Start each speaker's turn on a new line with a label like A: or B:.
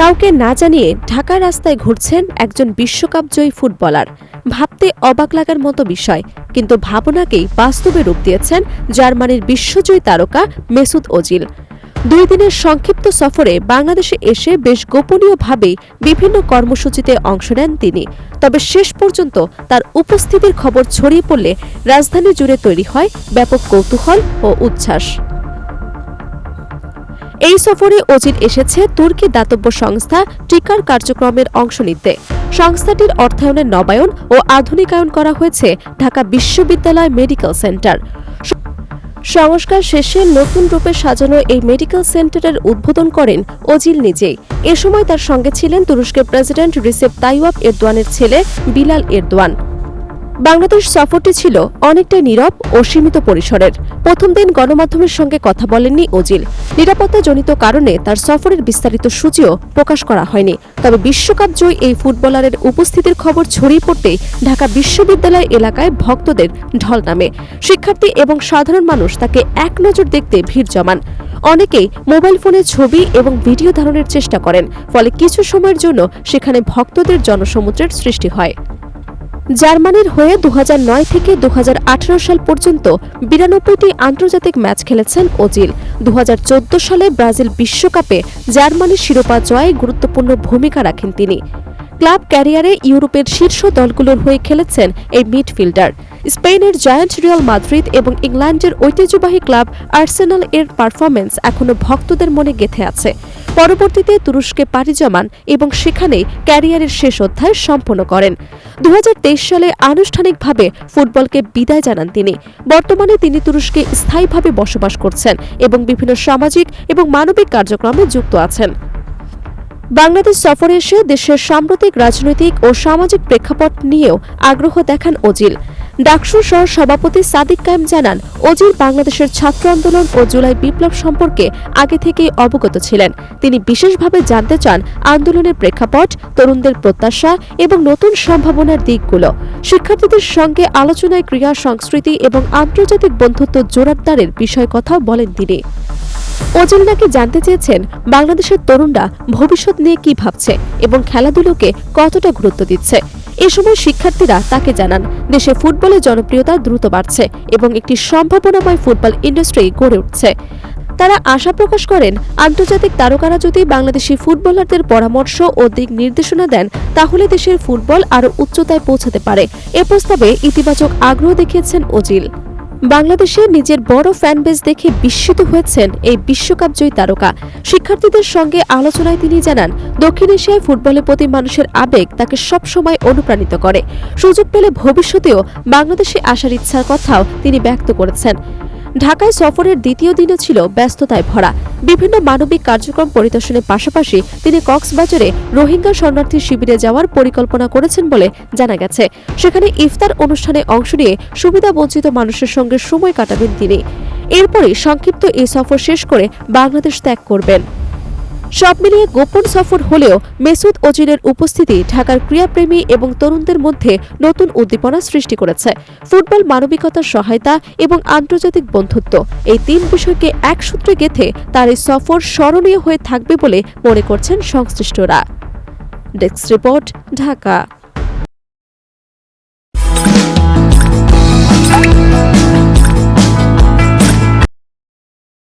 A: কাউকে না জানিয়ে ঢাকার রাস্তায় ঘুরছেন একজন বিশ্বকাপ জয়ী ফুটবলার। ভাবতে অবাক লাগার মতো বিষয়, কিন্তু ভাবনাকেই বাস্তবে রূপ দিয়েছেন জার্মানির বিশ্বজয়ী তারকা মেসুত ওজিল। 2 দিনের সংক্ষিপ্ত সফরে বাংলাদেশে এসে বেশ গোপনীয়ভাবেই বিভিন্ন কর্মসূচিতে অংশ নেন তিনি। তবে শেষ পর্যন্ত তার উপস্থিতির খবর ছড়িয়ে পড়লে রাজধানী জুড়ে তৈরি হয় ব্যাপক কৌতূহল ও উচ্ছ্বাস। এই সফরে ওজিল এসেছে তুর্কি দাতব্য সংস্থা টিকার কার্যক্রমের অংশ নিতে। সংস্থাটির অর্থায়নে নবায়ন ও আধুনিকায়ন করা হয়েছে ঢাকা বিশ্ববিদ্যালয় মেডিকেল সেন্টার। সংস্কার শেষে নতুন রূপে সাজানো এই মেডিকেল সেন্টারের উদ্বোধন করেন ওজিল নিজেই। এ সময় তার সঙ্গে ছিলেন তুরস্কের প্রেসিডেন্ট রিসেপ তাইয়্যিপ এরদোয়ানের ছেলে বিলাল এরদোয়ান। বাংলাদেশ সফরটি ছিল অনেকটাই নীরব ও সীমিত পরিসরের। প্রথম দিন গণমাধ্যমের সঙ্গে কথা বলেননি ওজিল। নিরাপত্তাজনিত কারণে তার সফরের বিস্তারিত সূচিও প্রকাশ করা হয়নি। তবে বিশ্বকাপ জয়ী এই ফুটবলারের উপস্থিতির খবর ছড়িয়ে পড়তেই ঢাকা বিশ্ববিদ্যালয় এলাকায় ভক্তদের ঢল নামে। শিক্ষার্থী এবং সাধারণ মানুষ তাকে এক নজর দেখতে ভিড় জমান। অনেকেই মোবাইল ফোনে ছবি এবং ভিডিও ধারণের চেষ্টা করেন, ফলে কিছু সময়ের জন্য সেখানে ভক্তদের জনসমুদ্রের সৃষ্টি হয়। জার্মানির হয়ে 2009 থেকে 2018 সাল পর্যন্ত 92টি আন্তর্জাতিক ম্যাচ খেলেছেন ওজিল। 2014 সালে ব্রাজিল বিশ্বকাপে জার্মানির শিরোপা জয়ে গুরুত্বপূর্ণ ভূমিকা রাখেন তিনি। ক্লাব ক্যারিয়ারে ইউরোপের শীর্ষ দলগুলোর হয়ে খেলেছেন এই মিডফিল্ডার। স্পেনের জায়ান্ট রিয়াল মাদ্রিদ এবং ইংল্যান্ডের ঐতিহ্যবাহী ক্লাব আর্সেনাল এর পারফরম্যান্স এখনও ভক্তদের মনে গেঁথে আছে। পরবর্তীতে তুরস্কে পাড়ি জমান এবং সেখানেই ক্যারিয়ারের শেষ অধ্যায় সম্পন্ন করেন। 2023 সালে আনুষ্ঠানিকভাবে ফুটবলকে বিদায় জানান তিনি। বর্তমানে তিনি তুরস্কে স্থায়ীভাবে বসবাস করছেন এবং বিভিন্ন সামাজিক এবং মানবিক কার্যক্রমে যুক্ত আছেন। বাংলাদেশ সফরে এসে দেশের সাম্প্রতিক রাজনৈতিক ও সামাজিক প্রেক্ষাপট নিয়েও আগ্রহ দেখান ওজিল। ডাকসু সহ সভাপতি সাদিক কায়েম জানান, ওজিল বাংলাদেশের ছাত্র আন্দোলন ও জুলাই বিপ্লব সম্পর্কে আগে থেকেই অবগত ছিলেন। তিনি বিশেষভাবে জানতে চান আন্দোলনের প্রেক্ষাপট, তরুণদের প্রত্যাশা এবং নতুন সম্ভাবনার দিকগুলো। শিক্ষার্থীদের সঙ্গে আলোচনায় ক্রীড়া, সংস্কৃতি এবং আন্তর্জাতিক বন্ধুত্ব জোরদারের বিষয় কথাও বলেন তিনি। ওজিল নাকি জানতে চেয়েছেন বাংলাদেশের তরুণরা ভবিষ্যৎ নিয়ে কি ভাবছে এবং খেলাধুলোকে কতটা গুরুত্ব দিচ্ছে। এ সময় শিক্ষার্থীরা তাকে জানান, দেশে ফুটবলের জনপ্রিয়তা দ্রুত বাড়ছে এবং একটি সম্ভাবনাময় ফুটবল ইন্ডাস্ট্রি গড়ে উঠছে। তারা আশা প্রকাশ করেন, আন্তর্জাতিক তারকারা যদি বাংলাদেশি ফুটবলারদের পরামর্শ ও দিক নির্দেশনা দেন, তাহলে দেশের ফুটবল আরও উচ্চতায় পৌঁছাতে পারে। এ প্রস্তাবে ইতিবাচক আগ্রহ দেখিয়েছেন ওজিল। বাংলাদেশে নিজের বড় ফ্যানবেস দেখে বিস্মিত হয়েছেন এই বিশ্বকাপ জয়ী তারকা। শিক্ষার্থীদের সঙ্গে আলোচনায় তিনি জানান, দক্ষিণ এশিয়ায় ফুটবলের প্রতি মানুষের আবেগ তাকে সবসময় অনুপ্রাণিত করে। সুযোগ পেলে ভবিষ্যতেও বাংলাদেশে আসার ইচ্ছার কথাও তিনি ব্যক্ত করেছেন। ঢাকায় সফরের দ্বিতীয় দিনও ছিল ব্যস্ততায় ভরা। বিভিন্ন মানবিক কার্যক্রম পরিদর্শনের পাশাপাশি তিনি কক্সবাজারে রোহিঙ্গা শরণার্থী শিবিরে যাওয়ার পরিকল্পনা করেছেন বলে জানা গেছে। সেখানে ইফতার অনুষ্ঠানে অংশ নিয়ে সুবিধাবঞ্চিত মানুষের সঙ্গে সময় কাটাবেন তিনি। এরপরই সংক্ষিপ্ত এই সফর শেষ করে বাংলাদেশ ত্যাগ করবেন। সব মিলিয়ে গোপন সফর হলেও মেসুত ওজিলের উপস্থিতি ঢাকার ক্রীড়াপ্রেমী এবং তরুণদের মধ্যে নতুন উদ্দীপনা সৃষ্টি করেছে। ফুটবল, মানবিকতার সহায়তা এবং আন্তর্জাতিক বন্ধুত্ব, এই 3 বিষয়কে এক সূত্রে গেঁথে তার এই সফর স্মরণীয় হয়ে থাকবে বলে মনে করছেন সংশ্লিষ্টরা। Desk report, Dhaka.